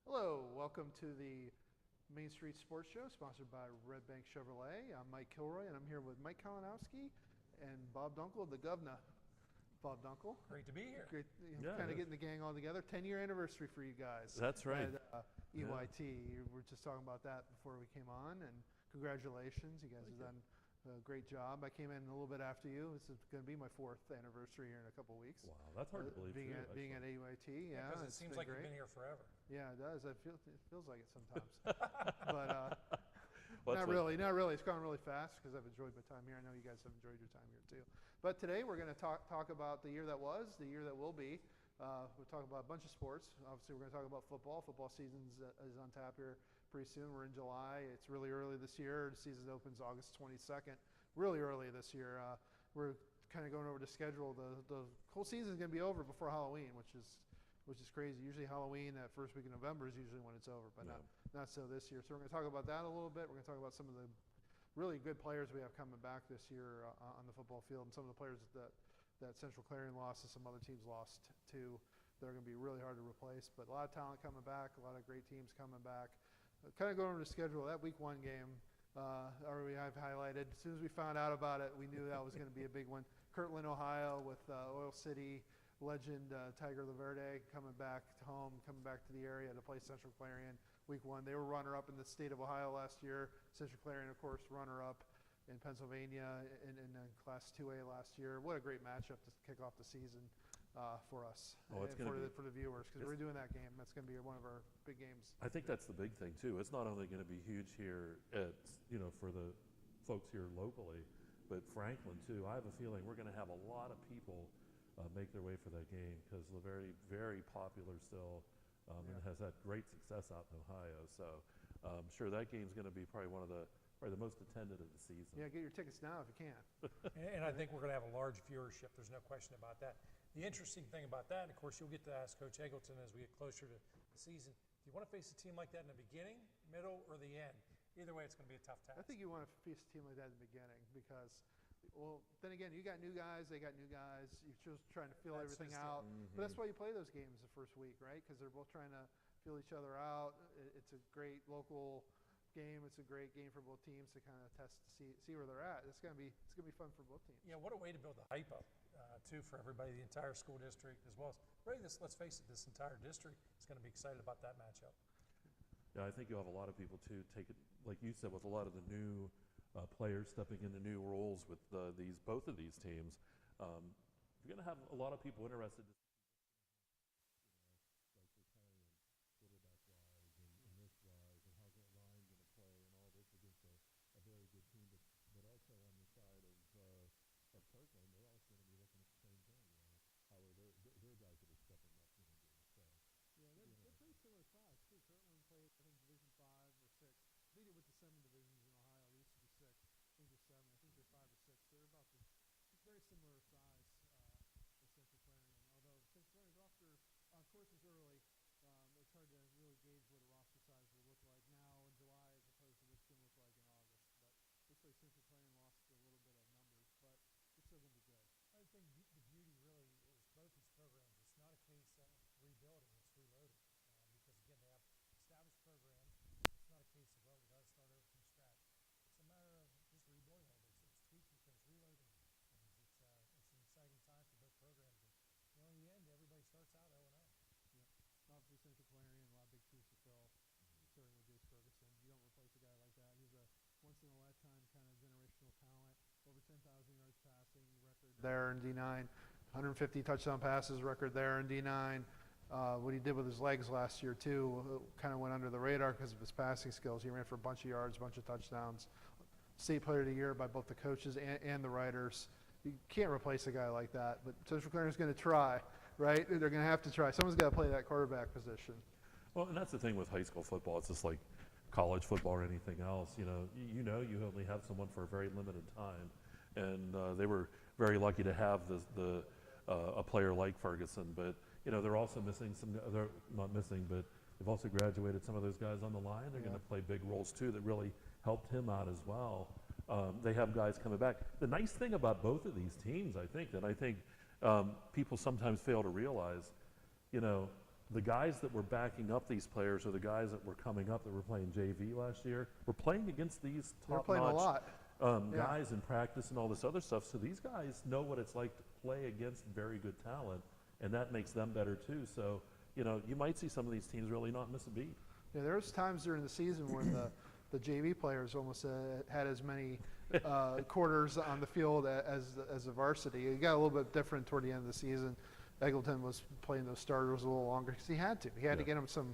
Hello, welcome to the Main Street Sports Show, sponsored by Redbank Chevrolet. I'm Mike Kilroy, and I'm here with Mike Kalinowski and Bob Dunkle, the governor. Bob Dunkle. Great to be here. Great, Yeah, kind of getting the gang all together. 10-year anniversary for you guys. That's right. At EYT. We were just talking about that before we came on, and congratulations. You guys have done a great job. I came in a little bit after you. This is going to be my 4th anniversary here in a couple of weeks. Wow, that's hard to believe. Being too, at EYT, yeah. Because it seems like great. you've been here forever. Yeah, it does. It feels like it sometimes. But not really. It's gone really fast because I've enjoyed my time here. I know you guys have enjoyed your time here too. But today we're going to talk about the year that was, the year that will be. We'll talk about a bunch of sports. Obviously, we're going to talk about football. Football season is on tap here pretty soon. We're in July. It's really early this year. The season opens August 22nd. Really early this year. We're kind of going over the schedule. The whole season is going to be over before Halloween, which is crazy. Usually Halloween, that first week of November is usually when it's over, but not so this year. So we're going to talk about that a little bit. We're going to talk about some of the really good players we have coming back this year on the football field, and some of the players that Central Clarion lost and some other teams lost to. They're going to be really hard to replace, but a lot of talent coming back, a lot of great teams coming back. Kind of going over the schedule, that week 1 game, I've highlighted. As soon as we found out about it, we knew that was going to be a big one. Kirtland, Ohio, with Oil City legend Tiger Laverde coming back home, coming back to the area to play Central Clarion week 1. They were runner-up in the state of Ohio last year. Central Clarion, of course, runner-up in Pennsylvania in Class 2A last year. What a great matchup to kick off the season for us and for the viewers, because we're doing that game. That's going to be one of our big games. I think that's the big thing too. It's not only going to be huge here for the folks here locally, but Franklin too. I have a feeling we're going to have a lot of people make their way for that game because they're very, very popular still, and has had great success out in Ohio. So I'm sure that game's going to be probably the most attended of the season. Yeah, get your tickets now if you can. And I think we're going to have a large viewership. There's no question about that. The interesting thing about that, and of course you'll get to ask Coach Eggleton as we get closer to the season, do you want to face a team like that in the beginning, middle, or the end? Either way, it's going to be a tough task. I think you want to face a team like that in the beginning because, well, then again, you got new guys, they got new guys. You're just trying to feel everything out. But that's why you play those games the first week, right? Because they're both trying to feel each other out. It's a great local game. It's a great game for both teams to kind of test to see where they're at. It's gonna be fun for both teams. Yeah, what a way to build the hype up too for everybody, the entire school district, as well as really let's face it, this entire district is going to be excited about that matchup. Yeah, I think you'll have a lot of people too take it, like you said, with a lot of the new players stepping into new roles with both of these teams. You're going to have a lot of people interested to see what's going to happen, like for Clarion, quarterback-wise and this-wise, and how's that line going to play and all this against a very good team. But also on the side of Kirkland, they're also going to be looking at the same thing. How are their guys that are stepping up going to do? So, yeah, they're pretty similar size too. Kirtland played, I think, Division 5 or 6. I think it was the 7 divisions in Ohio. They used to be 6. I think they're 7. I think they're 5 or 6. They're about very similar size as Central Clarion. Although Central Clarion's roster, of course, is early. It's hard to really gauge what a roster size will look like now in July as opposed to what it's going to look like in August. But looks like Central Clarion lost a little bit of numbers, but it's still going to be good. I think the beauty really is both these programs. It's not a case of rebuilding; it's reloading. Because again, they have established programs. It's not a case of we got to start over from scratch. It's a matter of just rebuilding all this. It's tweaking things, reloading things. It's an exciting time for both programs. And in the end, everybody starts out 0-0. Yeah. Obviously, Central Clarion, a lot of big shoes to fill. Starting with Jace Ferguson, you don't replace a guy like that. He's a once-in-a-lifetime kind of generational talent. Over 10,000 yards passing, record there in D9. 150 touchdown passes, record there in D9. What he did with his legs last year, too, kind of went under the radar because of his passing skills. He ran for a bunch of yards, a bunch of touchdowns. State Player of the Year by both the coaches and the writers. You can't replace a guy like that, but Central Clarion's going to try, right? They're going to have to try. Someone's got to play that quarterback position. well, and that's the thing with high school football. It's just like college football or anything else. You only have someone for a very limited time, and they were very lucky to have a player like Ferguson. But they're also missing some. They're not missing, but they've also graduated some of those guys on the line. They're going to play big roles too. That really helped him out as well. They have guys coming back. The nice thing about both of these teams, I think people sometimes fail to realize, the guys that were backing up these players, or the guys that were coming up that were playing JV last year, were playing against these They're playing a lot. guys in practice and all this other stuff. So these guys know what it's like to play against very good talent, and that makes them better too. So, you know, you might see some of these teams really not miss a beat. Yeah, there was times during the season when the JV players almost had as many quarters on the field as the varsity. It got a little bit different toward the end of the season. Eggleton was playing those starters a little longer because he had to. He had to get them some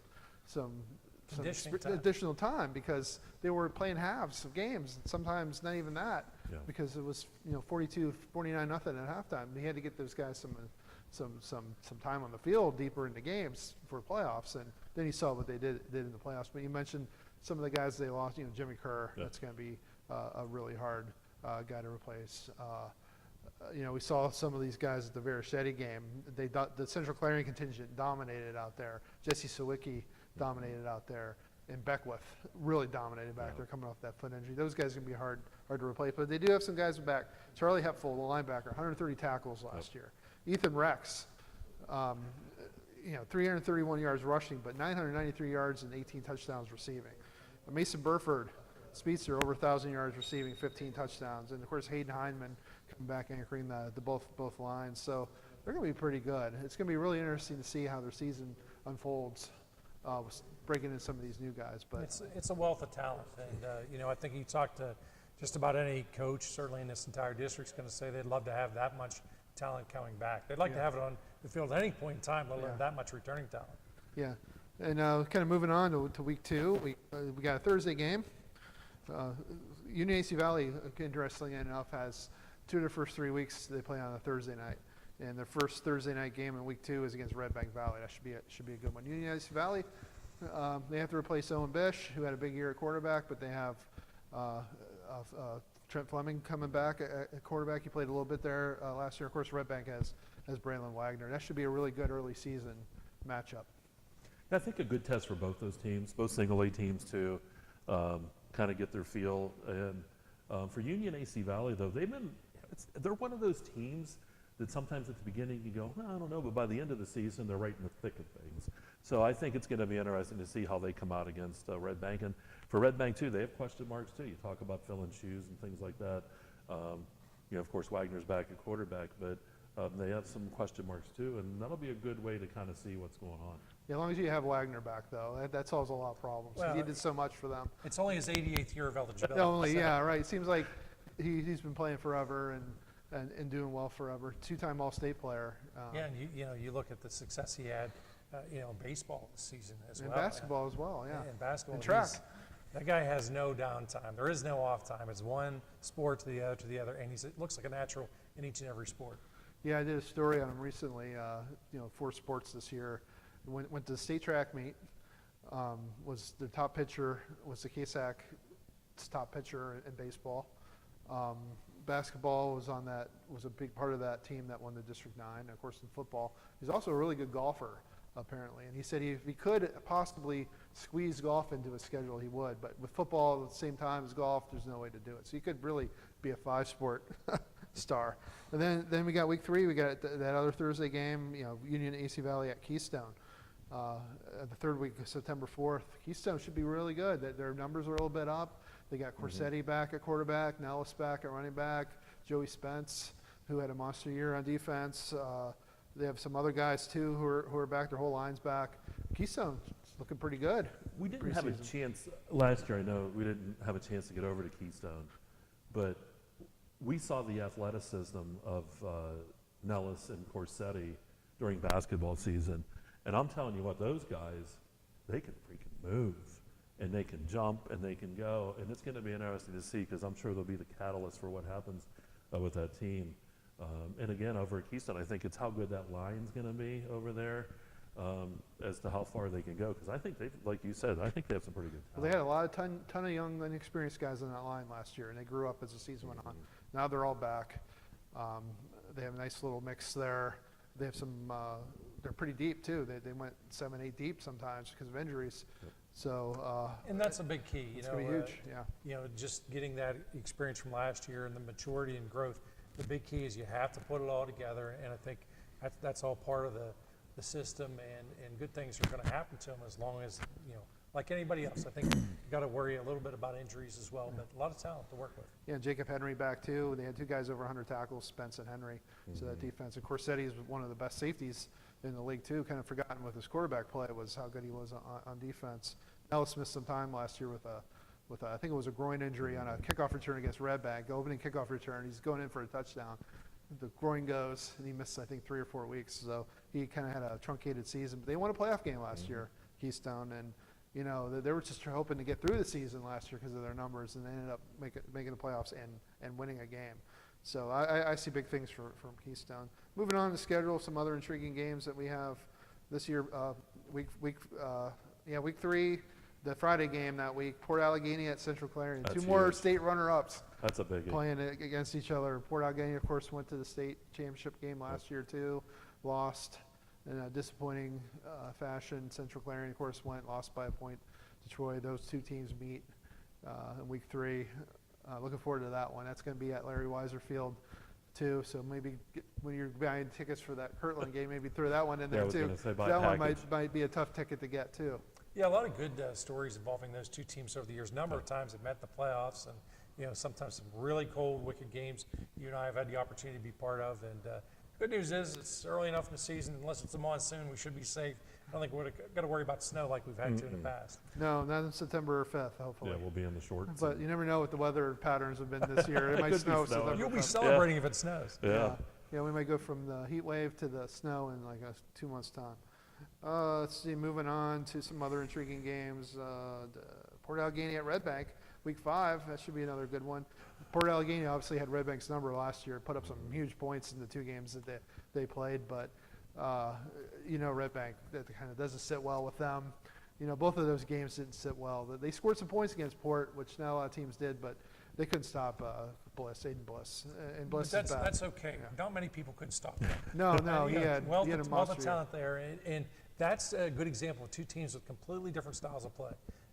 additional time because they were playing halves of games. Sometimes not even that, because it was 42, 49 nothing at halftime. He had to get those guys some time on the field deeper into games for playoffs, and then you saw what they did in the playoffs. But you mentioned some of the guys they lost. Jimmy Kerr. That's going to be a really hard guy to replace. We saw some of these guys at the Verichetti game. The Central Clarion contingent dominated out there. Jesse Sawicki dominated out there, and Beckwith really dominated back there coming off that foot injury. Those guys are going to be hard to replace, but they do have some guys back. Charlie Hepful, the linebacker, 130 tackles last year. Ethan Rex, 331 yards rushing, but 993 yards and 18 touchdowns receiving. Mason Burford, speedster, over 1,000 yards receiving, 15 touchdowns, and of course Hayden Hindman coming back anchoring the both lines. So they're going to be pretty good. It's going to be really interesting to see how their season unfolds, with breaking in some of these new guys. But it's a wealth of talent, and I think you talk to just about any coach, certainly in this entire district, is going to say they'd love to have that much talent coming back. They'd like to have it on the field at any point in time, let alone that much returning talent. Yeah, and kind of moving on to week 2, we got a Thursday game. Union AC Valley, interestingly enough, has 2 of their first 3 weeks they play on a Thursday night, and their first Thursday night game in week 2 is against Redbank Valley. That should be a good one. Union AC Valley, they have to replace Owen Bish, who had a big year at quarterback, but they have Trent Fleming coming back at quarterback. He played a little bit there last year. Of course, Redbank has Braylon Wagner. That should be a really good early season matchup. I think a good test for both those teams, both single A teams, to kind of get their feel. And for Union AC Valley, though, they're one of those teams that sometimes at the beginning you go, I don't know, but by the end of the season, they're right in the thick of things. So I think it's going to be interesting to see how they come out against Redbank. And for Redbank, too, they have question marks, too. You talk about filling shoes and things like that. Of course, Wagner's back at quarterback, but they have some question marks, too, and that'll be a good way to kind of see what's going on. Yeah, as long as you have Wagner back, though, that solves a lot of problems. He did so much for them. It's only his 88th year of eligibility. Right. It seems like he's been playing forever and doing well forever. 2-time All-State player. And you look at the success he had, in baseball this season as well. And basketball as well, yeah. And basketball. And track. That guy has no downtime. There is no off time. It's one sport to the other, and it looks like a natural in each and every sport. Yeah, I did a story on him recently. 4 sports this year. Went to the state track meet. Was the top pitcher, was the KSAC's top pitcher in baseball. Basketball was a big part of that team that won the District 9. Of course, in football, he's also a really good golfer, apparently. And he said if he could possibly squeeze golf into his schedule, he would. But with football at the same time as golf, there's no way to do it. So he could really be a 5-sport star. And then we got week 3. We got that other Thursday game. Union AC Valley at Keystone. The third week of September 4th. Keystone should be really good. Their numbers are a little bit up. They got Corsetti back at quarterback, Nellis back at running back, Joey Spence, who had a monster year on defense. They have some other guys, too, who are back. Their whole line's back. Keystone's looking pretty good. We didn't have a chance last year. I know we didn't have a chance to get over to Keystone, but we saw the athleticism of Nellis and Corsetti during basketball season. And I'm telling you what, those guys, they can freaking move, and they can jump, and they can go. And it's going to be interesting to see, because I'm sure they'll be the catalyst for what happens with that team. And again, over at Keystone, I think it's how good that line's going to be over there as to how far they can go. Because I think like you said, I think they have some pretty good talent. Well, they had a ton of young, inexperienced guys on that line last year, and they grew up as the season went on. Now they're all back. They have a nice little mix there. They have some. They're pretty deep too. They went 7, 8 deep sometimes because of injuries. Yep. So. And that's a big key. It's gonna be huge. Yeah. Just getting that experience from last year and the maturity and growth. The big key is you have to put it all together, and I think that's all part of the system, and good things are going to happen to them as long as, like anybody else. I think you got to worry a little bit about injuries as well, but a lot of talent to work with. Yeah, Jacob Henry back too. They had two guys over 100 tackles, Spence and Henry. So that defense. And Corsetti is one of the best safeties in the league too. Kind of forgotten with his quarterback play was how good he was on defense. Ellis missed some time last year with I think it was a groin injury on a kickoff return against Redbank. The opening kickoff return, he's going in for a touchdown. The groin goes, and he missed, I think, 3 or 4 weeks. So he kind of had a truncated season. But they won a playoff game last year, Keystone, and they were just hoping to get through the season last year because of their numbers, and they ended up making the playoffs and winning a game. So I see big things from Keystone. Moving on to schedule, some other intriguing games that we have this year. Week 3. The Friday game that week, Port Allegheny at Central Clarion. That's 2 more huge. state runner-ups That's a biggie. playing against each other. Port Allegheny, of course, went to the state championship game last year too, lost in a disappointing fashion. Central Clarion, of course, lost by a point to Troy. Those two teams meet in week 3. Looking forward to that one. That's going to be at Larry Weiser Field too. So maybe when you're buying tickets for that Kirtland game, maybe throw that one in there I was too. gonna say buy That a one might be a tough ticket to get too. Yeah, a lot of good stories involving those two teams over the years. A number of times they've met in the playoffs, and sometimes some really cold, wicked games you and I have had the opportunity to be part of. And good news is it's early enough in the season. Unless it's a monsoon, we should be safe. I don't think we're got to worry about snow like we've had to in the past. No, not on September 5th, hopefully. Yeah, we'll be in the shorts. But you never know what the weather patterns have been this year. It might could be snow. snowing. September You'll be 5th. celebrating if it snows. Yeah. Yeah, we might go from the heat wave to the snow in like 2 months' time. Let's see, moving on to some other intriguing games. Port Allegheny at Redbank, week 5. That should be another good one. Port Allegheny obviously had Redbank's number last year, put up some huge points in the 2 games that they played, but Redbank, that kind of doesn't sit well with them. Both of those games didn't sit well. They scored some points against Port, which not a lot of teams did, but they couldn't stop Aiden Bliss. And Bliss But is back. that's okay. Yeah. Not many people could stop him. No, he had a wealth of monster year. talent there, and that's a good example of 2 teams with completely different styles of play.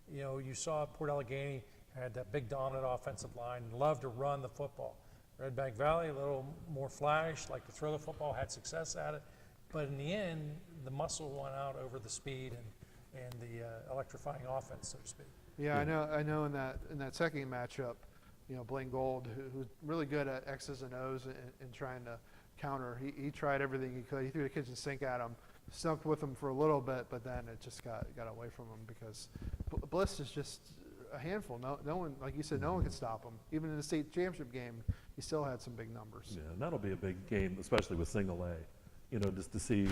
You saw Port Allegheny had that big dominant offensive line, loved to run the football. Redbank Valley, a little more flash, like to throw the football, had success at it, but in the end, the muscle won out over the speed and the electrifying offense, so to speak. Yeah, I know. In that second matchup, Blaine Gold, who's really good at X's and O's and trying to counter. He tried everything he could. He threw the kitchen sink at him, snuck with him for a little bit, but then it just got away from him because Bliss is just a handful. No one, like you said, no one could stop him. Even in the state championship game, he still had some big numbers. Yeah, and that'll be a big game, especially with single A. Just to see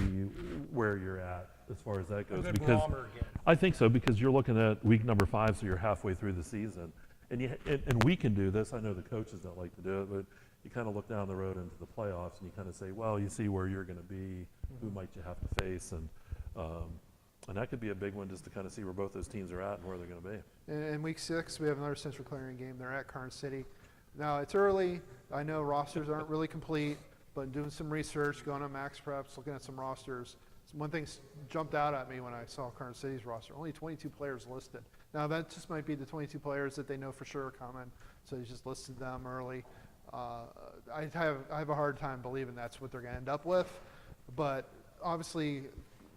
where you're at as far as that goes. A good Because barometer again. I think so, because you're looking at week number 5, so you're halfway through the season. And we can do this. I know the coaches don't like to do it, but you kind of look down the road into the playoffs and you kind of say, well, you see where you're going to be, who might you have to face, and that could be a big one just to kind of see where both those teams are at and where they're going to be. In week 6, we have another Central Clarion game. They're at Karn City. Now, it's early. I know rosters aren't really complete, but doing some research, going on Max Preps, looking at some rosters, one thing jumped out at me when I saw Karn City's roster. Only 22 players listed. Now, that just might be the 22 players that they know for sure are coming, so they just listed them early. I have a hard time believing that's what they're going to end up with, but obviously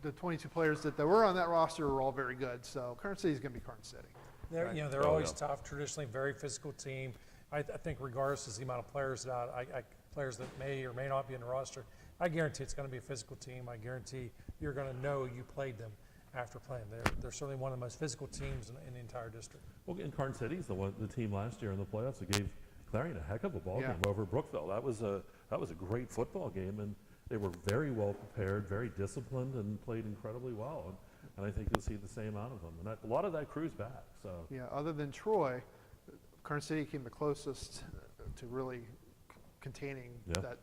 the 22 players that were on that roster were all very good, so Karn City's going to be Karn City. They're always tough, traditionally very physical team. I think regardless of the amount of players players that may or may not be in the roster, I guarantee it's going to be a physical team. I guarantee you're going to know you played them after playing. They're certainly one of the most physical teams in the entire district. Well, and Karn City's the team last year in the playoffs that gave Clarion a heck of a ball game over Brookville. That was a great football game, and they were very well prepared, very disciplined, and played incredibly well. And I think you'll see the same out of them. And a lot of that crew's back. So yeah, other than Troy, Karn City came the closest to really containing that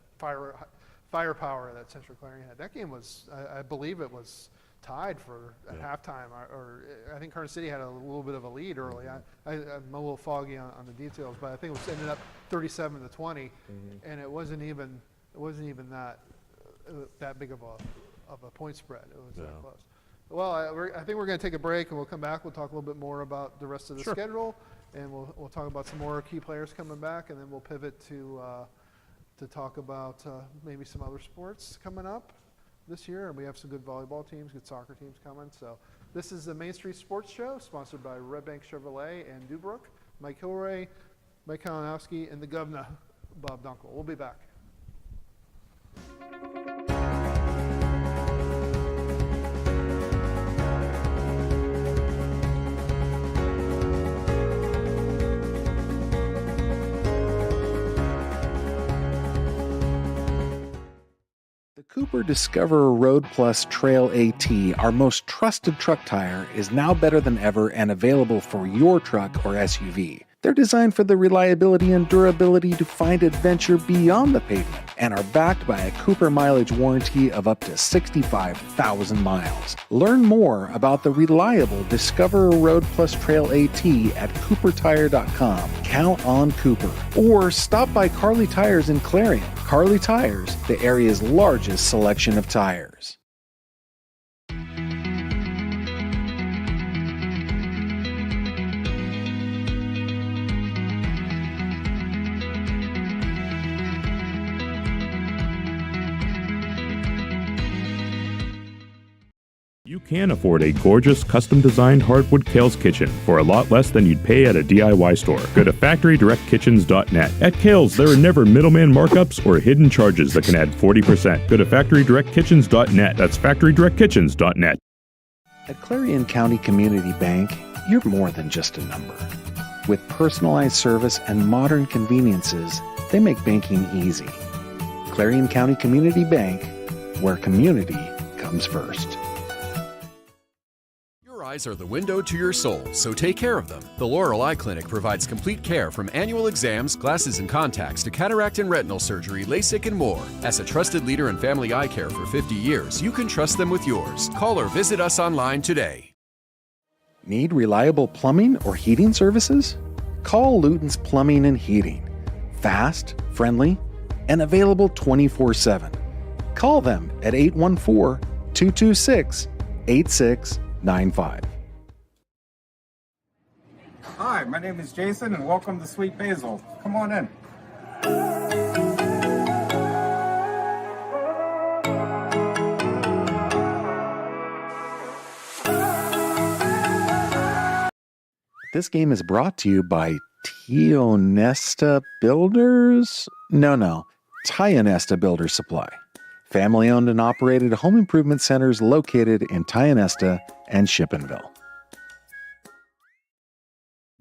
firepower that Central Clarion had. That game was, I believe it was tied for at halftime, or I think Karn City had a little bit of a lead early. I'm a little foggy on the details, but I think it ended up 37-20, and it wasn't even that big of a point spread. It was that close. Well, I think we're going to take a break, and we'll come back. We'll talk a little bit more about the rest of the schedule, and we'll talk about some more key players coming back, and then we'll pivot to talk about maybe some other sports coming up. this year, and we have some good volleyball teams, good soccer teams coming. So this is the Main Street Sports Show, sponsored by Redbank Chevrolet and Dubrook. Mike Kilroy, Mike Kalinowski, and the governor, Bob Dunkle. We'll be back. The Cooper Discoverer Road Plus Trail AT, our most trusted truck tire, is now better than ever and available for your truck or SUV. They're designed for the reliability and durability to find adventure beyond the pavement and are backed by a Cooper mileage warranty of up to 65,000 miles. Learn more about the reliable Discoverer Road Plus Trail AT at exploreClarion.com. Count on Cooper. Or stop by Carly Tires in Clarion. Carly Tires, the area's largest selection of tires. You can afford a gorgeous, custom-designed hardwood Kale's kitchen for a lot less than you'd pay at a DIY store. Go to FactoryDirectKitchens.net. At Kale's, there are never middleman markups or hidden charges that can add 40%. Go to FactoryDirectKitchens.net. That's FactoryDirectKitchens.net. At Clarion County Community Bank, you're more than just a number. With personalized service and modern conveniences, they make banking easy. Clarion County Community Bank, where community comes first. Your eyes are the window to your soul, so take care of them. The Laurel Eye Clinic provides complete care from annual exams, glasses and contacts to cataract and retinal surgery, LASIK, and more. As a trusted leader in family eye care for 50 years, you can trust them with yours. Call or visit us online today. Need reliable plumbing or heating services? Call Luton's Plumbing and Heating. Fast, friendly, and available 24/7. Call them at 814-226-8695. Hi, my name is Jason, and welcome to Sweet Basil. Come on in. This game is brought to you by Tionesta Builders? No, Tionesta Builders Supply. Family-owned and operated home improvement centers located in Tionesta and Shippenville.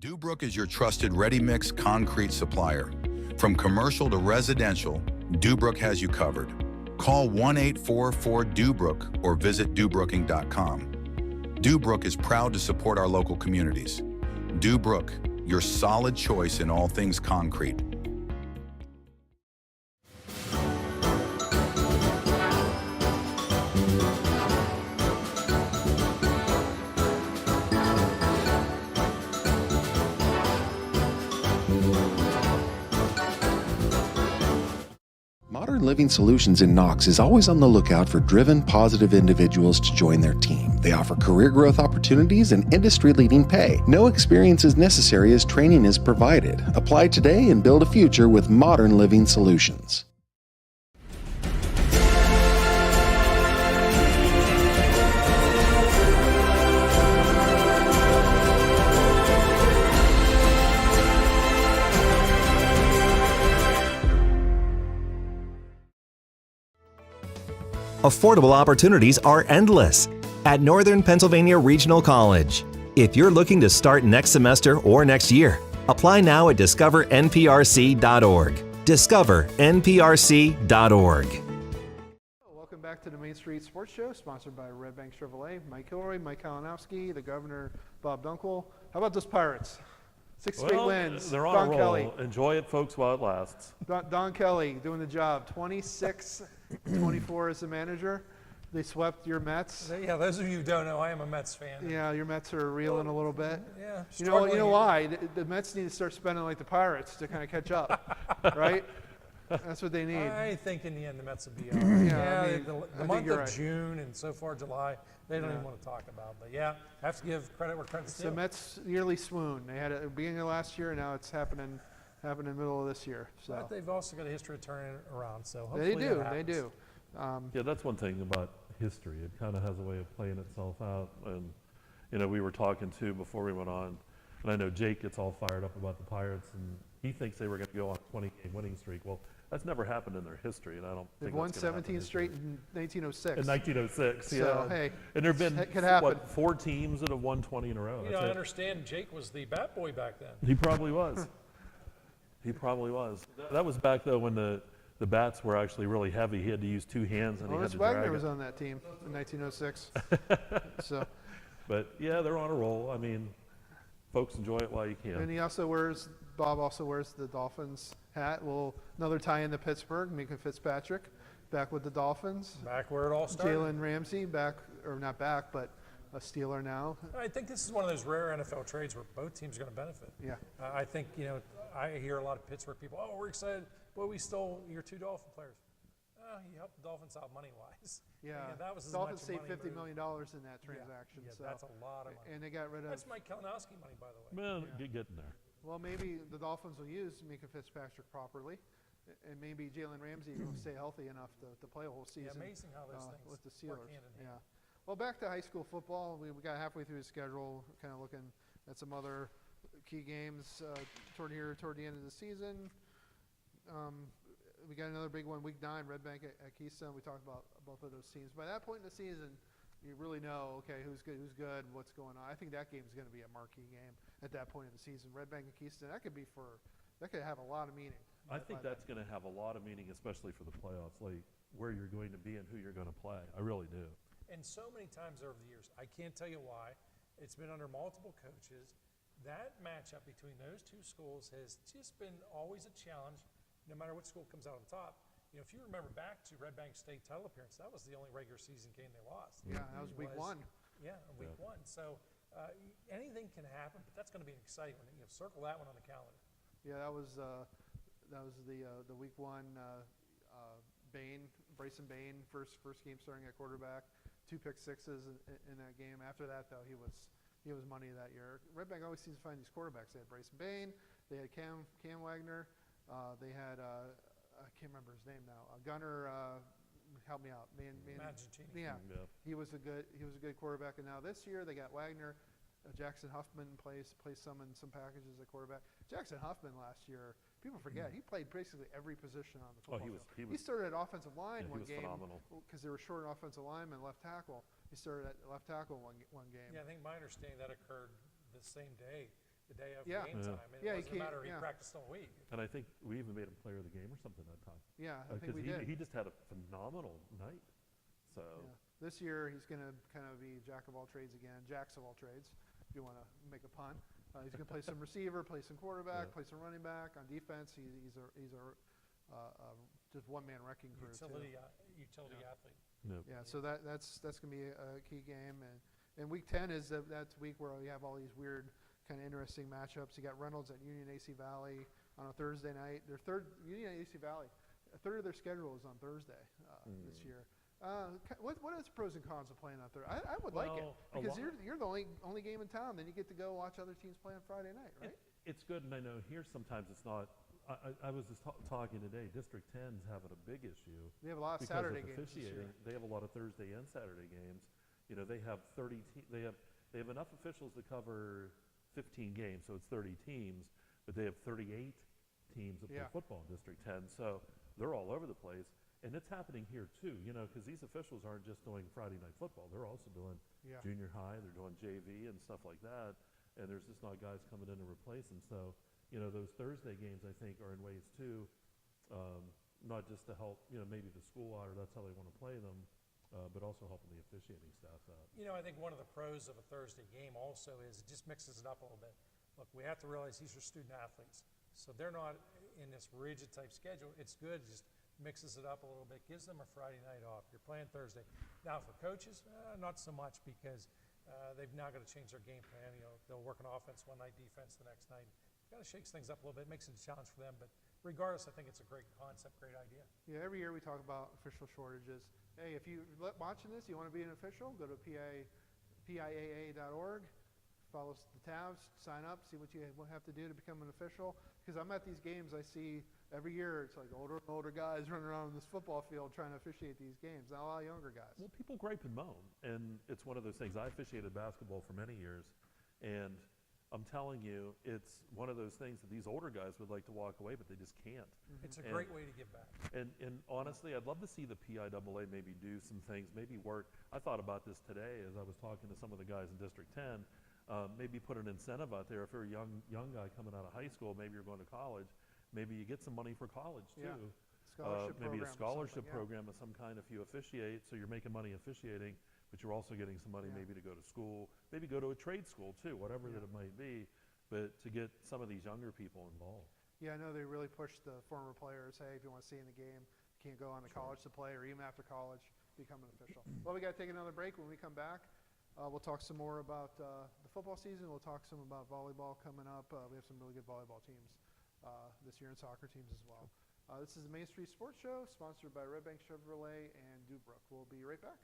Dubrook is your trusted ready-mix concrete supplier. From commercial to residential, Dubrook has you covered. Call 1-844-DUBROOK or visit dubrooking.com. Dubrook is proud to support our local communities. Dubrook, your solid choice in all things concrete. Modern Living Solutions in Knox is always on the lookout for driven, positive individuals to join their team. They offer career growth opportunities and industry-leading pay. No experience is necessary as training is provided. Apply today and build a future with Modern Living Solutions. Affordable opportunities are endless at Northern Pennsylvania Regional College. If you're looking to start next semester or next year, apply now at discovernprc.org. discovernprc.org. Welcome back to the Main Street Sports Show, sponsored by Redbank Chevrolet. Mike Kilroy, Mike Kalinowski, the governor, Bob Dunkle. How about those Pirates? 6 straight wins. They're on Don a roll. Kelly. Enjoy it, folks, while it lasts. Don Kelly doing the job. 26-24 as the manager. They swept your Mets. Yeah, those of you who don't know, I am a Mets fan. Yeah, your Mets are reeling a little bit. Yeah, you know why? The Mets need to start spending like the Pirates to kind of catch up, right? That's what they need. I think in the end the Mets will be all right. Yeah, I mean, the I month think of you're right. June and so far July, they don't even want to talk about. But yeah, I have to give credit where credit's due. The Mets yearly swoon. They had it at the beginning of last year, and now it's happening in the middle of this year. So But they've also got a history of turning it around. So they hopefully do. that They happens. do. Yeah, that's one thing about history. It kind of has a way of playing itself out. And, we were talking too before we went on, and I know Jake gets all fired up about the Pirates, and he thinks they were going to go on a 20-game winning streak. Well, that's never happened in their history, and I don't They've think won that's gonna happen 17 this straight year. in 1906. In 1906, So, yeah. hey, and there have been, it could happen. what, 4 teams that have won 20 in a row. You know, That's I it. understand Jake was the bat boy back then. He probably was. He probably was. That was back, though, when the bats were actually really heavy. He had to use 2 hands, and he had Honest to drag Wagner it. was on that team in 1906. So, But, yeah, they're on a roll. I mean, folks, enjoy it while you can. and Bob also wears the Dolphins hat. Well, another tie into Pittsburgh. Minka Fitzpatrick back with the Dolphins. Back where it all started. Jalen Ramsey back, or not back, but a Steeler now. I think this is one of those rare NFL trades where both teams are going to benefit. Yeah. I think, I hear a lot of Pittsburgh people, oh, we're excited. Boy, we stole your 2 Dolphin players. You helped the Dolphins out money-wise. Yeah. And that was as Dolphins much saved money $50 million in that Yeah. transaction. Yeah, So, that's a lot of money. and they got rid of. That's Mike Kalinowski money, by the way. Man, getting there. Well, maybe the Dolphins will use Minka Fitzpatrick properly, and maybe Jalen Ramsey will stay healthy enough to play a whole season. Amazing how those things with the work Steelers. hand in hand. Yeah. Well, back to high school football. We got halfway through the schedule, kind of looking at some other key games toward the end of the season. We got another big one, Week 9, Redbank at Keystone. We talked about both of those teams. By that point in the season, you really know, okay, who's good, what's going on. I think that game is going to be a marquee game at that point in the season. Redbank and Keystone, that could have a lot of meaning. I think that's going to have a lot of meaning, especially for the playoffs, like where you're going to be and who you're going to play. I really do. And so many times over the years, I can't tell you why, it's been under multiple coaches. That matchup between those 2 schools has just been always a challenge, no matter what school comes out on top. If you remember back to Redbank State title appearance, that was the only regular season game they lost. Yeah, that was Week 1. Yeah, week 1. So anything can happen, but that's going to be an exciting one. Circle that one on the calendar. Yeah, that was the Week 1 Bryson Bain first game starting at quarterback, 2 pick sixes in that game. After that, though, he was money that year. Redbank always seems to find these quarterbacks. They had Bryson Bain, they had Cam Wagner, they had I can't remember his name now. Gunner, help me out. Mancini. Yeah, he was a good quarterback. And now this year they got Wagner. Jackson Huffman plays some in some packages at quarterback. Jackson Huffman last year, people forget, he played basically every position on the football field. He started at offensive line one game because they were short offensive lineman, left tackle. He started at left tackle one game. Yeah, I think my understanding that occurred the same day, the day of Yeah. game time. And it wasn't a matter of he practiced all week. And I think we even made him player of the game or something that time. Yeah, I think we did. He just had a phenomenal night. So this year he's going to kind of be jack of all trades again, jacks of all trades, if you want to make a pun. He's going to play some receiver, play some quarterback, play some running back. On defense, he's a just one-man wrecking crew. Utility athlete. Yep. Yeah, so that's going to be a key game. And Week 10 is that's week where you have all these weird, kind of interesting matchups. You got Reynolds at Union AC Valley on a Thursday night. Union AC Valley, a third of their schedule is on Thursday this year. What is the pros and cons of playing on Thursday? I would like it because you're the only game in town. Then you get to go watch other teams play on Friday night, right? It's good, and I know here sometimes it's not. I was just talking today. District 10's having a big issue. They have a lot of Saturday games this year. They have a lot of Thursday and Saturday games. They have 30. They have enough officials to cover 15 games, so it's 30 teams. But they have 38 teams that play football in District 10, so they're all over the place. And it's happening here too, because these officials aren't just doing Friday night football. They're also doing junior high. They're doing JV and stuff like that. And there's just not guys coming in to replace them. So, those Thursday games, I think, are in ways too, not just to help, maybe the school out, or that's how they want to play them, but also helping the officiating staff out. I think one of the pros of a Thursday game also is it just mixes it up a little bit. Look, we have to realize these are student athletes. So they're not in this rigid type schedule. It's good, just mixes it up a little bit, gives them a Friday night off. You're playing Thursday. Now for coaches, not so much because they've now got to change their game plan. They'll work on offense one night, defense the next night. Kind of shakes things up a little bit, makes it a challenge for them. But regardless, I think it's a great concept, great idea. Yeah, every year we talk about official shortages. Hey, if you're watching this, you want to be an official, go to PIAA.org, follow the tabs, sign up, see what you have to do to become an official. Because I'm at these games, I see every year it's like older and older guys running around this football field trying to officiate these games. Not a lot of younger guys. Well, people gripe and moan, and it's one of those things. I officiated basketball for many years, and I'm telling you, it's one of those things that these older guys would like to walk away, but they just can't. It's a great way to give back. And honestly, I'd love to see the PIAA maybe do some things, maybe work. I thought about this today as I was talking to some of the guys in District 10. Maybe put an incentive out there. If you're a young guy coming out of high school, maybe you're going to college, maybe you get some money for college too. Scholarship maybe a program scholarship yeah. program of some kind if you officiate, so you're making money officiating, but you're also getting some money maybe to go to school, maybe go to a trade school too, whatever that it might be, but to get some of these younger people involved. Yeah, I know they really push the former players, hey, if you want to stay in the game, you can't go on to college to play, or even after college, become an official. Well, we got to take another break. When we come back, we'll talk some more about the football season. We'll talk some about volleyball coming up. We have some really good volleyball teams this year and soccer teams as well. This is the Main Street Sports Show, sponsored by Redbank Chevrolet and Dubrook. We'll be right back.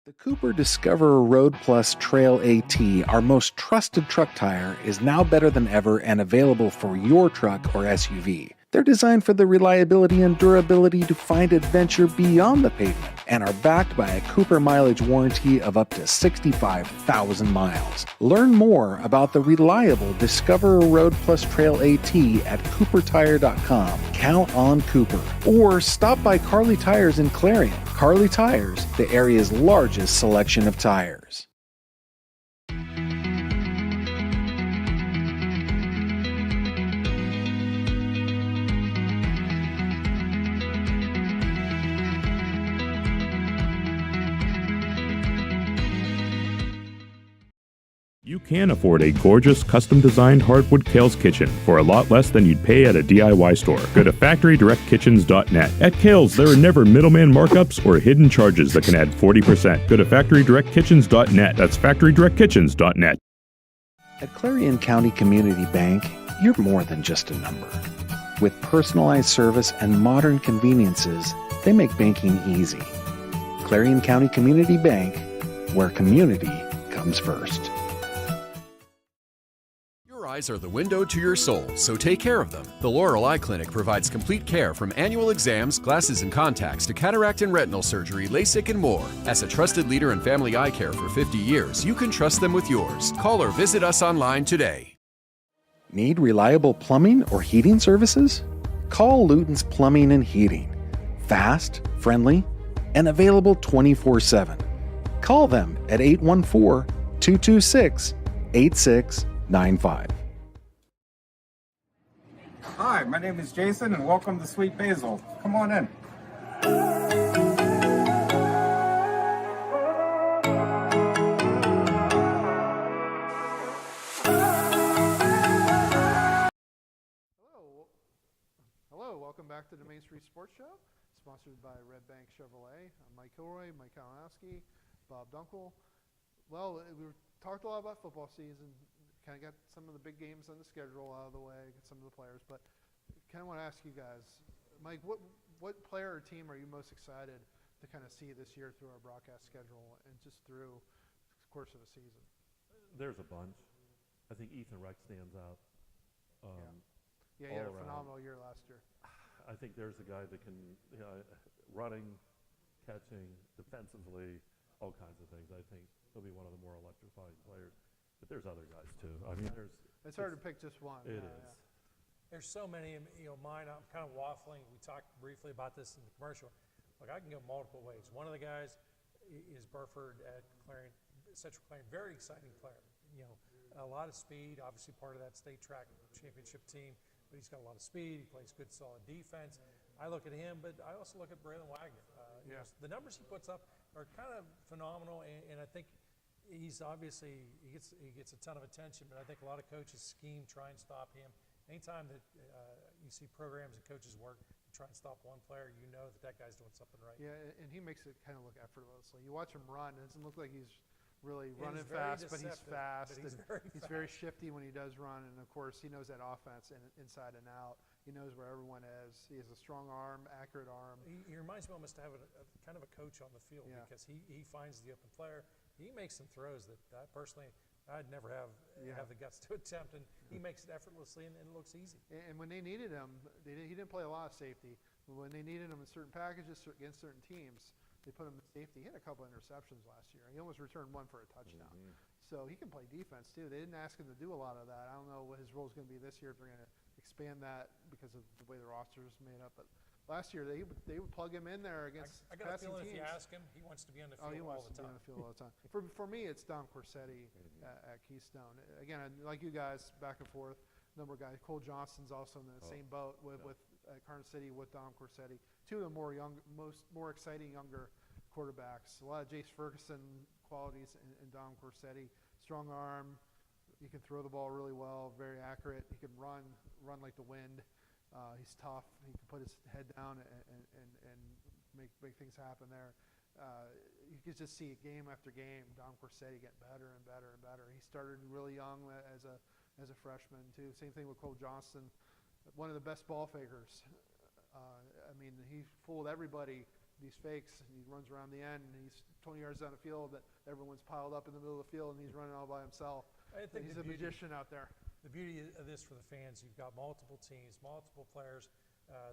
The Cooper Discoverer Road Plus Trail AT, our most trusted truck tire, is now better than ever and available for your truck or SUV. They're designed for the reliability and durability to find adventure beyond the pavement and are backed by a Cooper mileage warranty of up to 65,000 miles. Learn more about the reliable Discoverer Road Plus Trail AT at exploreClarion.com. Count on Cooper. Or stop by Carly Tires in Clarion. Carly Tires, the area's largest selection of tires. You can afford a gorgeous, custom-designed hardwood Kales kitchen for a lot less than you'd pay at a DIY store. Go to FactoryDirectKitchens.net. At Kales, there are never middleman markups or hidden charges that can add 40%. Go to FactoryDirectKitchens.net. That's FactoryDirectKitchens.net. At Clarion County Community Bank, you're more than just a number. With personalized service and modern conveniences, they make banking easy. Clarion County Community Bank, where community comes first. Your eyes are the window to your soul, so take care of them. The Laurel Eye Clinic provides complete care from annual exams, glasses and contacts to cataract and retinal surgery, LASIK, and more. As a trusted leader in family eye care for 50 years, you can trust them with yours. Call or visit us online today. Need reliable plumbing or heating services? Call Luton's Plumbing and Heating. Fast, friendly, and available 24/7. Call them at 814-226-8695. Hi, my name is Jason, and welcome to Sweet Basil. Come on in. Hello, welcome back to the Main Street Sports Show, sponsored by Redbank Chevrolet. I'm Mike Kilroy, Mike Kalinowski, Bob Dunkle. Well, we talked a lot about football season, kind of got some of the big games on the schedule out of the way, got some of the players, but kind of want to ask you guys, Mike, what player or team are you most excited to kind of see this year through our broadcast schedule and just through the course of the season? There's a bunch. I think Ethan Rex stands out. Yeah, he had a phenomenal year last year. I think there's a guy that can, running, catching, defensively, all kinds of things. I think he'll be one of the more electrifying players. But there's other guys too. I mean, it's hard to pick just one. It is. Yeah. There's so many, mine, I'm kind of waffling. We talked briefly about this in the commercial. Look, I can go multiple ways. One of the guys is Burford at Clarion, Central Clarion, very exciting player. A lot of speed, obviously part of that state track championship team, but he's got a lot of speed. He plays good, solid defense. I look at him, but I also look at Braylon Wagner. The numbers he puts up are kind of phenomenal, and I think he's obviously, he gets a ton of attention, but I think a lot of coaches scheme, try and stop him. Anytime that you see programs and coaches work to try and stop one player, you know that guy's doing something right. Yeah, and he makes it kind of look effortlessly. You watch him run, and it doesn't look like he's really It running is very fast, but he's deceptive, fast. but he's and very he's very shifty when he does run, and of course he knows that offense inside and out. He knows where everyone is. He has a strong arm, accurate arm. He reminds me almost to have a kind of a coach on the field Yeah. because he finds the open player. He makes some throws that I personally I'd never have the guts to attempt, and he makes it effortlessly, and it looks easy. And when they needed him, he didn't play a lot of safety. But when they needed him in certain packages against certain teams, they put him in safety. He had a couple interceptions last year. He almost returned one for a touchdown. So he can play defense too. They didn't ask him to do a lot of that. I don't know what his role is going to be this year, if they're going to expand that because of the way the roster is made up. But last year they would plug him in there against I got a passing feeling teams. if you ask him, he wants to be on the Oh, he field all wants the to be time. on the field all the time. For me, it's Don Corsetti at Keystone. Again, like you guys, back and forth. Number of guys. Cole Johnston's also in the same boat with Carson City with Don Corsetti. Two of the more exciting younger quarterbacks. A lot of Jace Ferguson qualities in Don Corsetti. Strong arm. He can throw the ball really well. Very accurate. He can run like the wind. He's tough. He can put his head down and make things happen there. You could just see game after game, Don Corsetti getting better and better and better. He started really young as a freshman too. Same thing with Cole Johnston, one of the best ball fakers. I mean, he fooled everybody. These fakes, and he runs around the end, and he's 20 yards down the field. That everyone's piled up in the middle of the field, and he's running all by himself. I think He's a magician out there. The beauty of this for the fans, you've got multiple teams, multiple players.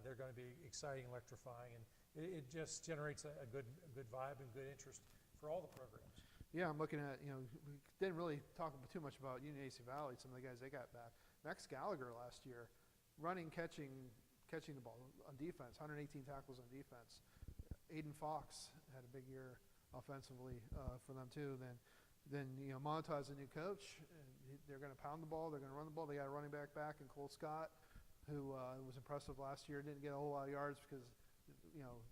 They're going to be exciting, electrifying, and it just generates a good vibe and good interest for all the programs. Yeah, I'm looking at, we didn't really talk too much about Union AC Valley, some of the guys they got back. Max Gallagher last year, running, catching the ball on defense, 118 tackles on defense. Aiden Fox had a big year offensively for them too. Then Montauk is a new coach. They're going to pound the ball. They're going to run the ball. They got a running back in Cole Scott, who was impressive last year. Didn't get a whole lot of yards because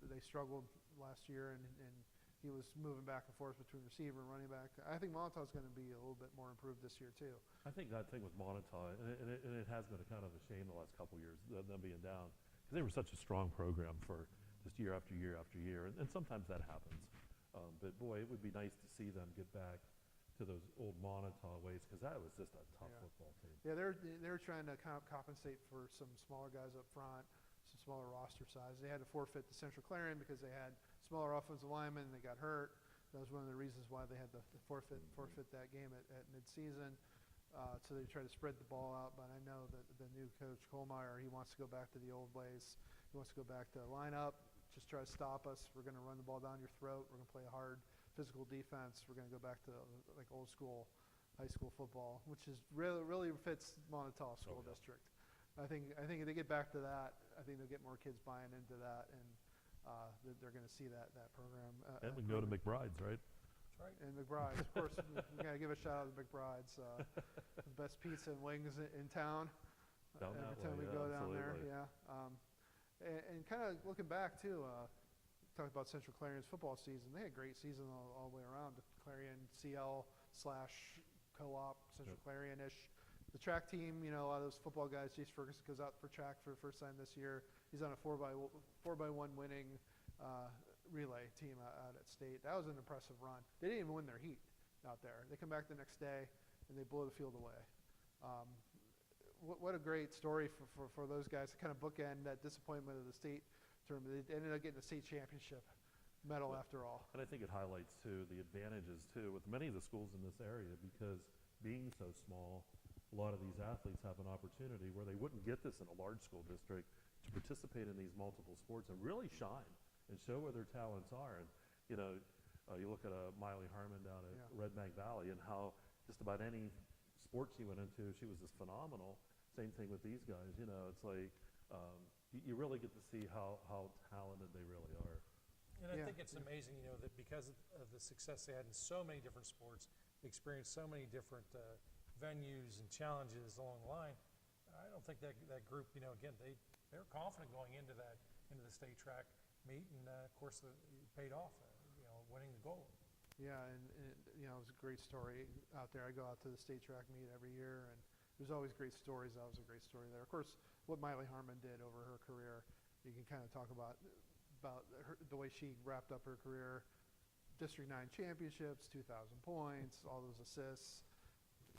they struggled last year, and he was moving back and forth between receiver and running back. I think Montauk is going to be a little bit more improved this year too. I think that thing with Montauk, and it has been a kind of a shame the last couple of years, them being down, because they were such a strong program for just year after year after year, and sometimes that happens. But boy, it would be nice to see them get back to those old Montauk ways, because that was just a tough football team. Yeah, they're trying to kind of compensate for some smaller guys up front, some smaller roster size. They had to forfeit to Central Clarion because they had smaller offensive linemen. They got hurt. That was one of the reasons why they had to forfeit that game at midseason. So they try to spread the ball out. But I know that the new coach Kohlmeyer, he wants to go back to the old ways. He wants to go back to line up, just try to stop us. We're going to run the ball down your throat. We're going to play a hard physical defense. We're going to go back to like old school high school football, which is really fits Montauk School District. I think if they get back to that, I think they'll get more kids buying into that, and they're going to see that program. And we can go to McBride's, right? That's right. And McBride's, of course, we got to give a shout out to McBride's, the best pizza and wings in town. Down Every that time way, we go down there, absolutely. and kind of looking back too, talk about Central Clarion's football season. They had a great season all the way around. The Clarion CL/co-op, Central Clarion-ish. The track team, a lot of those football guys. Jace Ferguson goes out for track for the first time this year. He's on a 4x1 winning relay team out at state. That was an impressive run. They didn't even win their heat out there. They come back the next day and they blow the field away. What a great story for those guys to kind of bookend that disappointment of the state tournament. They ended up getting the state championship medal after all. And I think it highlights too the advantages too with many of the schools in this area, because being so small, a lot of these athletes have an opportunity where they wouldn't get this in a large school district to participate in these multiple sports and really shine and show where their talents are. And you look at Miley Harmon down at Redbank Valley, and how just about any sport she went into, she was just phenomenal. Same thing with these guys. It's like you really get to see how talented they really are. And I think it's amazing, that because of the success they had in so many different sports, they experienced so many different venues and challenges along the line. I don't think that group, again, they're confident going into the state track meet, and of course it paid off, winning the gold. Yeah, and it was a great story out there. I go out to the state track meet every year, and there's always great stories. That was a great story there. Of course, what Miley Harmon did over her career, you can kind of talk about the way she wrapped up her career, District 9 championships, 2,000 points, all those assists,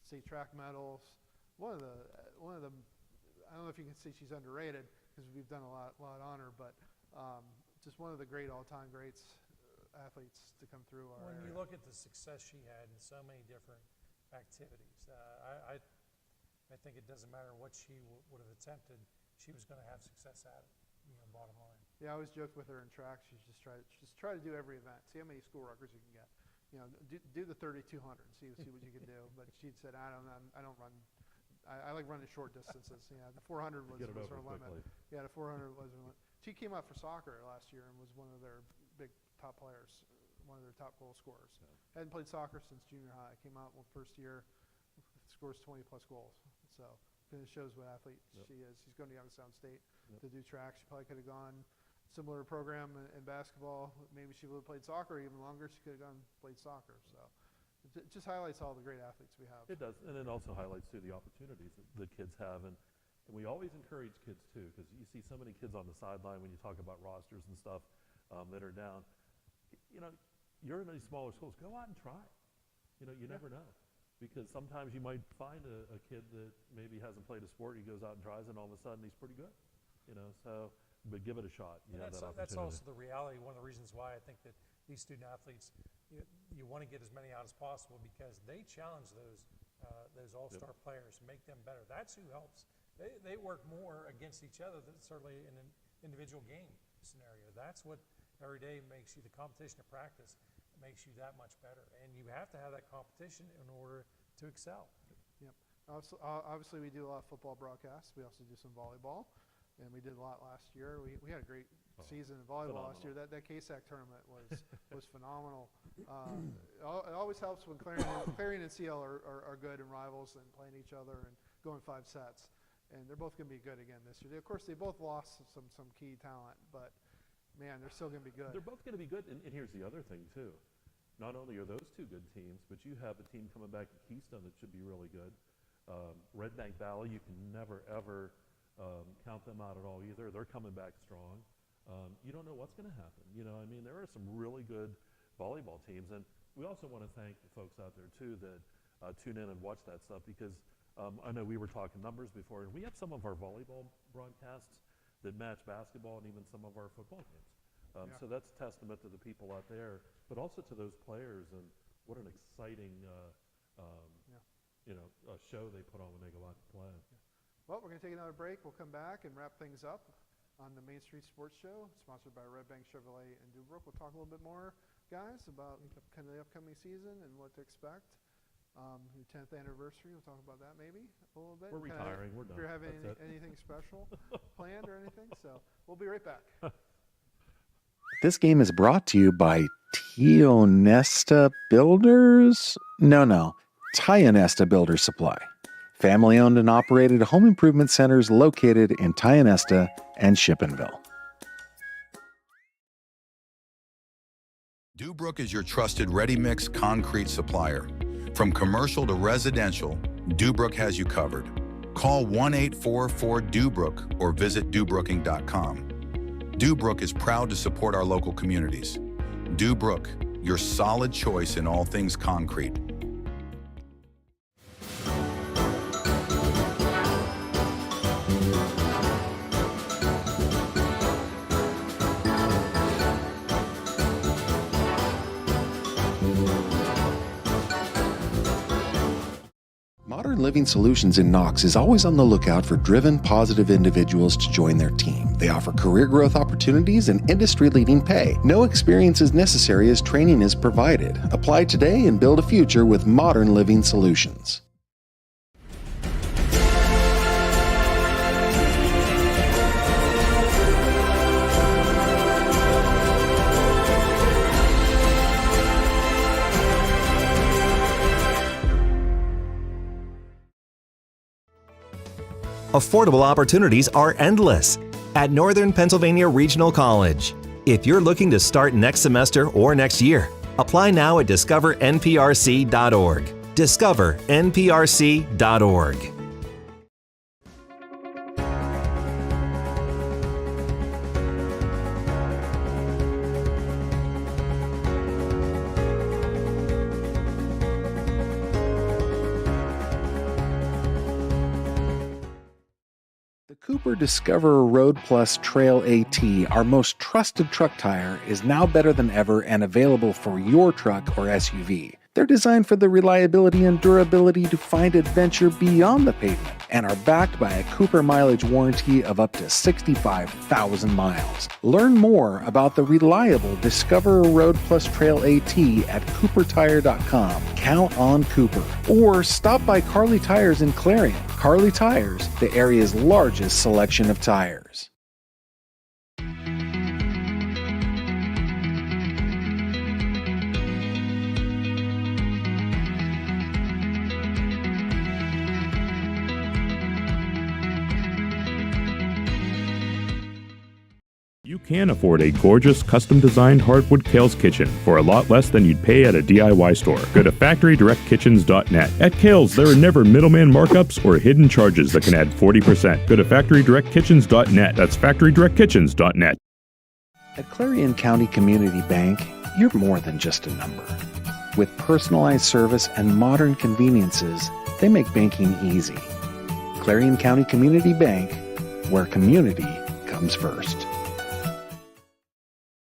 state track medals. One of the, I don't know if you can see she's underrated because we've done a lot on her, but just one of the great all-time greats athletes to come through our When area. you look at the success she had in so many different activities, I think it doesn't matter what she would have attempted, she was going to have success at it, bottom line. Yeah, I always joked with her in track. She's just try to do every event. See how many school records you can get. Do the 3,200. See what you can do. But she said, I don't run. I like running short distances. The 400 was her limit. Yeah, the 400 was her limit. She came out for soccer last year and was one of their big top players, one of their top goal scorers. Yeah. Hadn't played soccer since junior high. Came out first year, scores 20 plus goals. So it shows what athlete she is. She's going to Youngstown State to do track. She probably could have gone similar program in basketball. Maybe she would have played soccer even longer. She could have gone played soccer. So it just highlights all the great athletes we have. It does, and it also highlights too the opportunities that the kids have, and we always encourage kids too, because you see so many kids on the sideline when you talk about rosters and stuff that are down. You're in these smaller schools. Go out and try. You never know. Because sometimes you might find a kid that maybe hasn't played a sport, he goes out and tries, and all of a sudden he's pretty good. But give it a shot. That's also the reality. One of the reasons why I think that these student athletes, you want to get as many out as possible because they challenge those all-star players, make them better. That's who helps. They work more against each other than certainly in an individual game scenario. That's what every day makes you, the competition of practice makes you that much better. And you have to have that competition in order to excel. Yep. Obviously, we do a lot of football broadcasts. We also do some volleyball, and we did a lot last year. We had a great season in volleyball last year. That KSAC tournament was phenomenal. It always helps when Clarion and CL are good and rivals and playing each other and going 5 sets. And they're both going to be good again this year. Of course, they both lost some key talent, but man, they're still going to be good. They're both going to be good, and here's the other thing too. Not only are those two good teams, but you have a team coming back to Keystone that should be really good. Redbank Valley, you can never, ever count them out at all either. They're coming back strong. You don't know what's going to happen. There are some really good volleyball teams, and we also want to thank the folks out there too that tune in and watch that stuff because I know we were talking numbers before, and we have some of our volleyball broadcasts that match basketball and even some of our football games. So that's a testament to the people out there, but also to those players and what an exciting show they put on when they go out to play. Yeah. Well, we're going to take another break. We'll come back and wrap things up on the Main Street Sports Show, sponsored by Redbank Chevrolet in Dubrook. We'll talk a little bit more, guys, about kind of the upcoming season and what to expect. Your 10th anniversary, we'll talk about that maybe a little bit. We're retiring. We're done. If you're having anything special planned or anything. So we'll be right back. This game is brought to you by Tionesta Builders? No. Tionesta Builder Supply. Family-owned and operated home improvement centers located in Tionesta and Shippenville. Dubrook is your trusted ready-mix concrete supplier. From commercial to residential, Dubrook has you covered. Call 1-844-DUBROOK or visit dubrooking.com. Dubrook is proud to support our local communities. Dubrook, your solid choice in all things concrete. Modern Living Solutions in Knox is always on the lookout for driven, positive individuals to join their team. They offer career growth opportunities and industry-leading pay. No experience is necessary as training is provided. Apply today and build a future with Modern Living Solutions. Affordable opportunities are endless at Northern Pennsylvania Regional College. If you're looking to start next semester or next year, apply now at discovernprc.org. discovernprc.org. Cooper Discoverer Road Plus Trail AT, our most trusted truck tire, is now better than ever and available for your truck or SUV. They're designed for the reliability and durability to find adventure beyond the pavement and are backed by a Cooper mileage warranty of up to 65,000 miles. Learn more about the reliable Discoverer Road Plus Trail AT at CooperTire.com. Count on Cooper. Or stop by Carly Tires in Clarion. Carly Tires, the area's largest selection of tires. You can afford a gorgeous, custom-designed hardwood Kales kitchen for a lot less than you'd pay at a DIY store. Go to FactoryDirectKitchens.net. At Kales, there are never middleman markups or hidden charges that can add 40%. Go to FactoryDirectKitchens.net. That's FactoryDirectKitchens.net. At Clarion County Community Bank, you're more than just a number. With personalized service and modern conveniences, they make banking easy. Clarion County Community Bank, where community comes first.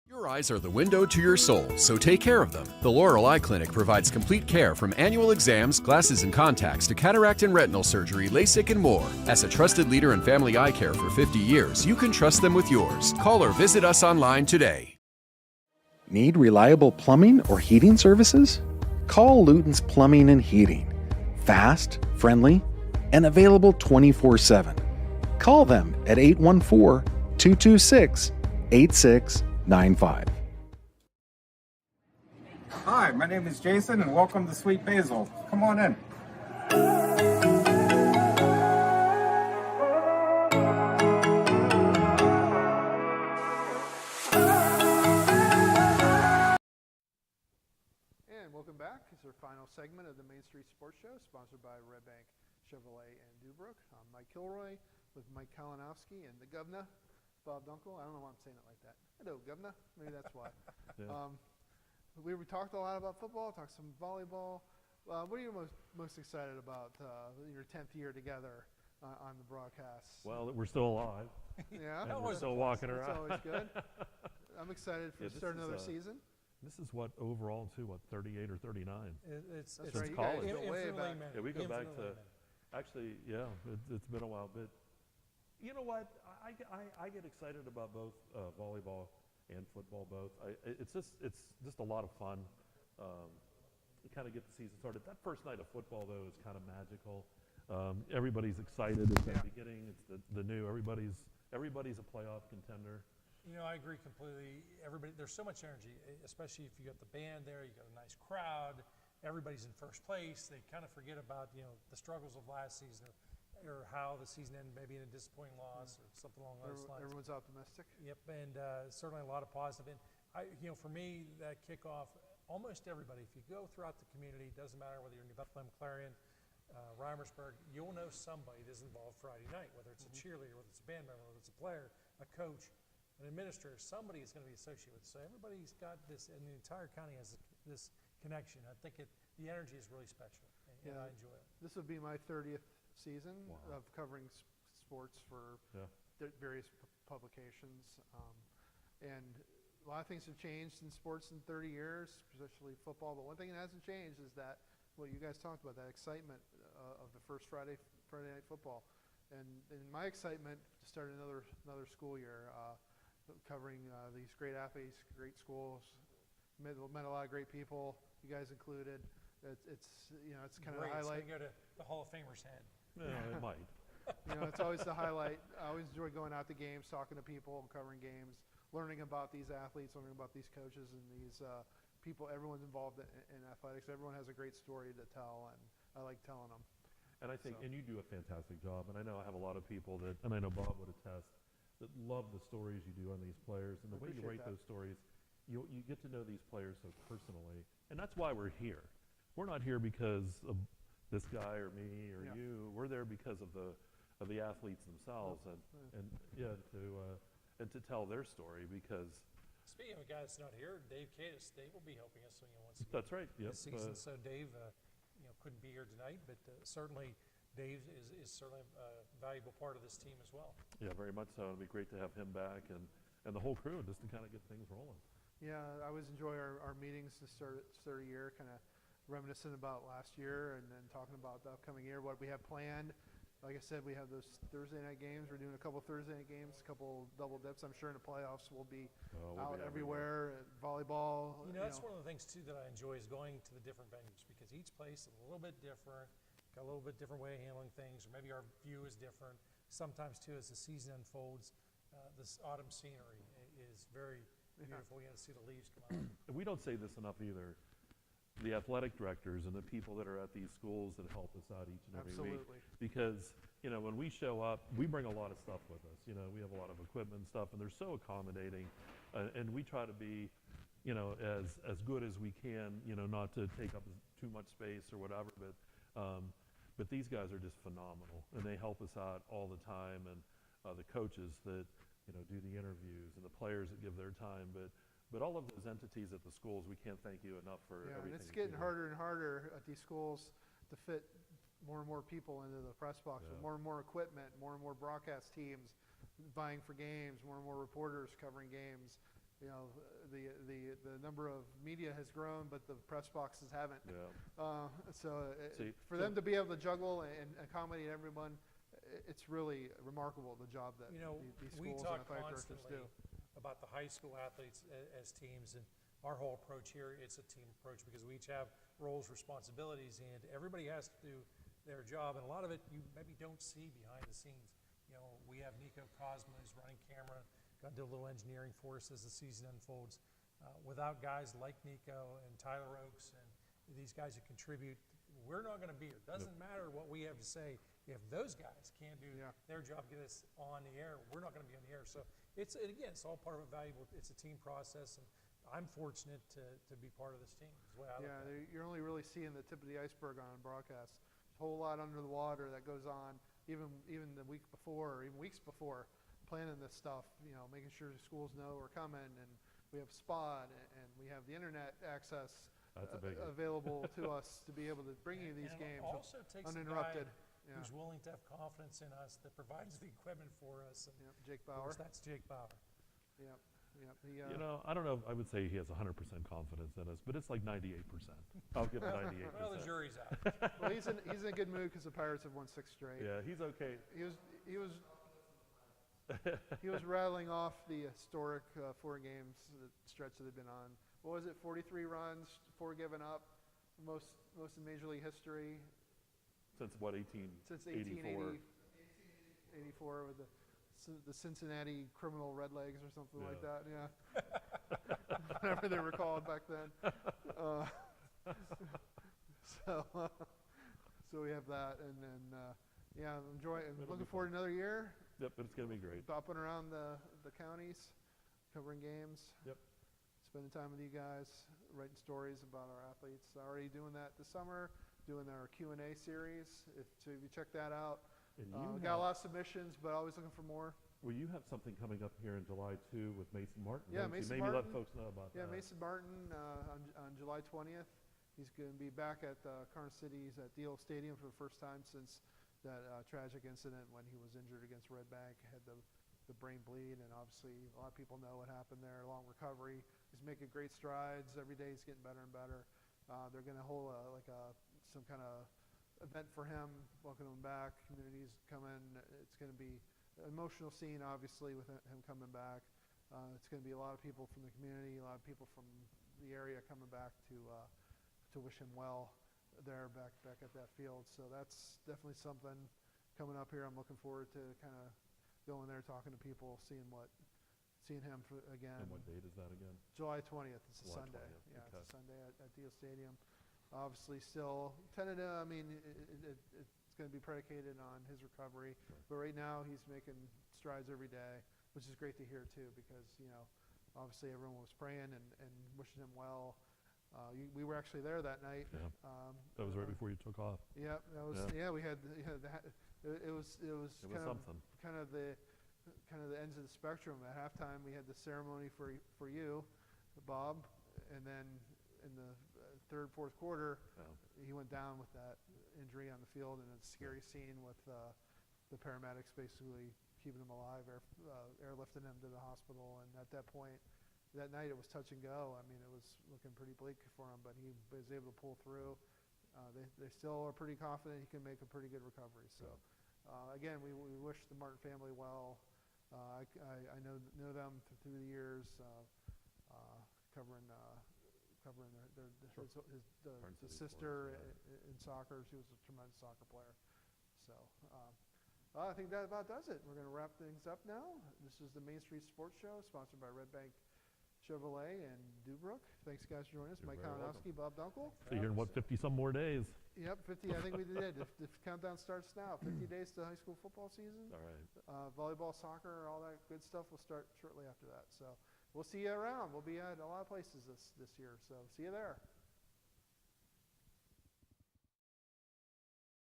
Your eyes are the window to your soul, so take care of them. The Laurel Eye Clinic provides complete care from annual exams, glasses and contacts to cataract and retinal surgery, LASIK, and more. As a trusted leader in family eye care for 50 years, you can trust them with yours. Call or visit us online today. Need reliable plumbing or heating services? Call Luton's Plumbing and Heating. Fast, friendly, and available 24/7. Call them at 814-226-8695. Hi, my name is Jason, and welcome to Sweet Basil. Come on in. And welcome back. It's our final segment of the Main Street Sports Show, sponsored by Redbank Chevrolet and Dubrook. I'm Mike Kilroy with Mike Kalinowski and the governor, Bob Dunkle. I don't know why I'm saying it like that. Hello, governor. Maybe that's why. Yeah. We talked a lot about football, talked some volleyball. What are you most excited about your 10th year together on the broadcast? Well, we're still alive. Yeah, and we're still walking that's around. always good. I'm excited for start another season. This is what overall too, 38 or 39? It's That's right. right. college. You guys go way back. Yeah, we go back to, actually, yeah, it's been a while, but you know what? I get excited about both volleyball and football both. It's just a lot of fun. You kind of get the season started. That first night of football though is kind of magical. Everybody's excited. It's the beginning. It's the new. Everybody's a playoff contender. You know, I agree completely. There's so much energy, especially if you got the band there, you got a nice crowd, everybody's in first place. They kind of forget about, the struggles of last season or how the season ended, maybe in a disappointing loss or something along those lines. Everyone's optimistic. Yep, and certainly a lot of positive. And for me, that kickoff, almost everybody, if you go throughout the community, it doesn't matter whether you're in New Bethlehem, Clarion, Reimersburg, you'll know somebody that's involved Friday night, whether it's a cheerleader, whether it's a band member, whether it's a player, a coach, an administrator, somebody is going to be associated with it. So everybody's got this, and the entire county has this connection. I think the energy is really special, and I enjoy it. This will be my 30th season of covering sports for various publications. And a lot of things have changed in sports in 30 years, especially football. But one thing that hasn't changed is that what you guys talked about, that excitement of the first Friday night football. And my excitement to start another school year, covering these great athletes, great schools, met a lot of great people, you guys included. It's kind of a highlight. It's going to go to the Hall of Famer's head. Yeah, it might. It's always the highlight. I always enjoy going out to games, talking to people, and covering games, learning about these athletes, learning about these coaches and these people. Everyone's involved in athletics. Everyone has a great story to tell, and I like telling them. And I think, and you do a fantastic job, and I know I have a lot of people that, and I know Bob would attest, that love the stories you do on these players, and the way you write those stories, you get to know these players so personally, and that's why we're here. We're not here because of this guy or me or you. We're there because of the athletes themselves, and to tell their story. Because speaking of a guy that's not here, Dave Cadis, Dave will be helping us once again. That's right. Yep. This season, so Dave, couldn't be here tonight, but certainly Dave is certainly a valuable part of this team as well. Yeah, very much so. It'd be great to have him back and the whole crew just to kind of get things rolling. Yeah, I always enjoy our meetings to start a year, kind of reminiscent about last year and then talking about the upcoming year, what we have planned. Like I said, we have those Thursday night games. We're doing a couple Thursday night games, a couple double dips. I'm sure in the playoffs we'll be out everywhere. Volleyball. That's one of the things too that I enjoy is going to the different venues because each place is a little bit different, got a little bit different way of handling things, or maybe our view is different. Sometimes too, as the season unfolds, this autumn scenery is very beautiful. You got to see the leaves come out. And we don't say this enough either. The athletic directors and the people that are at these schools that help us out each and every week. Because, when we show up, we bring a lot of stuff with us. We have a lot of equipment and stuff, and they're so accommodating. And we try to be, as good as we can, not to take up too much space or whatever. But these guys are just phenomenal, and they help us out all the time. And the coaches that, do the interviews and the players that give their time. But all of those entities at the schools, we can't thank you enough for everything. And it's getting harder and harder at these schools to fit more and more people into the press box with more and more equipment, more and more broadcast teams vying for games, more and more reporters covering games. The number of media has grown, but the press boxes haven't. For them to be able to juggle and accommodate everyone, it's really remarkable the job that these schools and athletic directors do. About the high school athletes as teams, and our whole approach here, it's a team approach because we each have roles, responsibilities, and everybody has to do their job, and a lot of it you maybe don't see behind the scenes. We have Nico Cosma who's running camera, going to do a little engineering for us as the season unfolds. Without guys like Nico and Tyler Oakes and these guys who contribute, we're not going to be here. Doesn't matter what we have to say. If those guys can't do their job, get us on the air, we're not going to be on the air. So it's all part of a valuable. It's a team process, and I'm fortunate to be part of this team. Is the way I look at it. You're only really seeing the tip of the iceberg on broadcast. There's a whole lot under the water that goes on, even the week before, or even weeks before, planning this stuff. Making sure the schools know we're coming, and we have Spot, and we have the internet access available to us to be able to bring you these games also takes uninterrupted. Who's willing to have confidence in us, that provides the equipment for us. And Jake Bauer. That's Jake Bauer. I don't know if I would say he has 100% confidence in us, but it's like 98%. I'll give him 98%. Well, the jury's out. Well, he's in a good mood because the Pirates have won 6 straight. Yeah, he's okay. He was rattling off the historic 4 games stretch that they've been on. What was it? 43 runs, 4 given up, most in Major League history. Since what, 1884? Since 1884 with the Cincinnati criminal Redlegs or something like that. Yeah. Whatever they were called back then. So we have that, and then looking forward to another year. Yep, it's going to be great. Bopping around the counties, covering games. Yep. Spending time with you guys, writing stories about our athletes. Already doing that this summer. Doing our Q&A series. So if you check that out, got a lot of submissions, but always looking for more. Well, you have something coming up here in July too with Mason Martin. Yeah, Mason Maybe Martin. Let folks know about that. Yeah, Mason Martin on July 20th. He's going to be back at Carson City's at Deal Stadium for the first time since that tragic incident when he was injured against Redbank, had the brain bleed, and obviously a lot of people know what happened there. Long recovery. He's making great strides. Every day he's getting better and better. They're going to hold some kind of event for him, welcome him back. Communities come in. It's going to be an emotional scene, obviously, with him coming back. It's going to be a lot of people from the community, a lot of people from the area coming back to wish him well there back at that field. So that's definitely something coming up here. I'm looking forward to kind of going there, talking to people, seeing him again. And what date is that again? July 20th. It's a Sunday. 20th. Yeah, Okay. it's a Sunday at Deal Stadium. Obviously, still tentative. I mean, it's going to be predicated on his recovery. Sure. But right now, he's making strides every day, which is great to hear too. Because obviously everyone was praying and wishing him well. We were actually there that night. Yeah. That was right before you took off. Yep. That was. Yeah. We had. It was kind of the ends of the spectrum. At halftime, we had the ceremony for you, Bob, and then in the third, fourth quarter, Yeah. he went down with that injury on the field, and it's a scary scene with the paramedics basically keeping him alive, airlifting him to the hospital. And at that point, that night it was touch and go. I mean, it was looking pretty bleak for him, but he was able to pull through. They still are pretty confident he can make a pretty good recovery. So, again, we wish the Martin family well. I know them through the years, covering the sister in soccer. She was a tremendous soccer player. So I think that about does it. We're going to wrap things up now. This is the Main Street Sports Show, sponsored by Redbank Chevrolet and Dubrook. Thanks, guys, for joining us. You're Mike very Kalinowski, Bob Dunkle. So you're in, what, 50-some more days? Yep, 50. I think we did. The countdown starts now. 50 days to high school football season. All right. Volleyball, soccer, all that good stuff will start shortly after that. So we'll see you around. We'll be at a lot of places this year. So see you there.